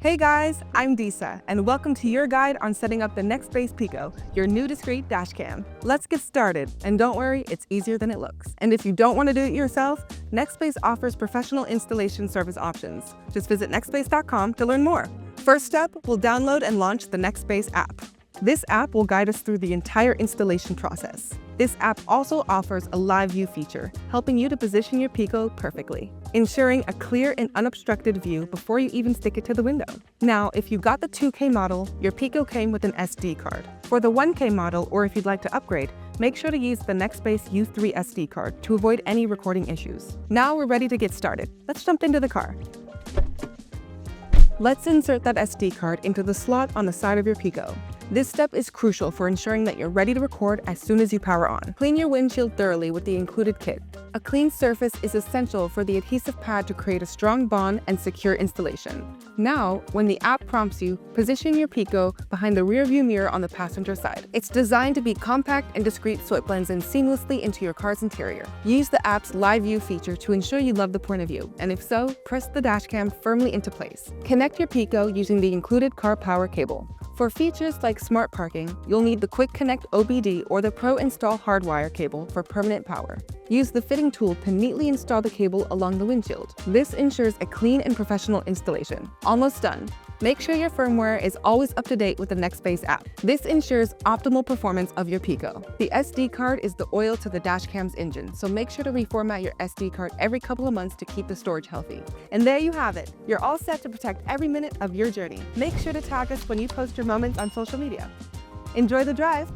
Hey guys, I'm Dysa, and welcome to your guide on setting up the Nextbase Piqo, your new discreet dash cam. Let's get started, and don't worry, it's easier than it looks. And if you don't want to do it yourself, Nextbase offers professional installation service options. Just visit nextbase.com to learn more. First step, we'll download and launch the Nextbase app. This app will guide us through the entire installation process. This app also offers a live view feature, helping you to position your Piqo perfectly, ensuring a clear and unobstructed view before you even stick it to the window. Now, if you got the 2K model, your Piqo came with an SD card. For the 1K model, or if you'd like to upgrade, make sure to use the Nextbase U3 SD card to avoid any recording issues. Now we're ready to get started. Let's jump into the car. Let's insert that SD card into the slot on the side of your Piqo. This step is crucial for ensuring that you're ready to record as soon as you power on. Clean your windshield thoroughly with the included kit. A clean surface is essential for the adhesive pad to create a strong bond and secure installation. Now, when the app prompts you, position your Piqo behind the rearview mirror on the passenger side. It's designed to be compact and discreet so it blends in seamlessly into your car's interior. Use the app's live view feature to ensure you love the point of view, and if so, press the dash cam firmly into place. Connect your Piqo using the included car power cable. For features like smart parking, you'll need the Quick Connect OBD or the Pro Install hardwire cable for permanent power. Use the fitting tool to neatly install the cable along the windshield. This ensures a clean and professional installation. Almost done. Make sure your firmware is always up to date with the Nextbase app. This ensures optimal performance of your Piqo. The SD card is the oil to the dash cam's engine, so make sure to reformat your SD card every couple of months to keep the storage healthy. And there you have it. You're all set to protect every minute of your journey. Make sure to tag us when you post your moments on social media. Enjoy the drive!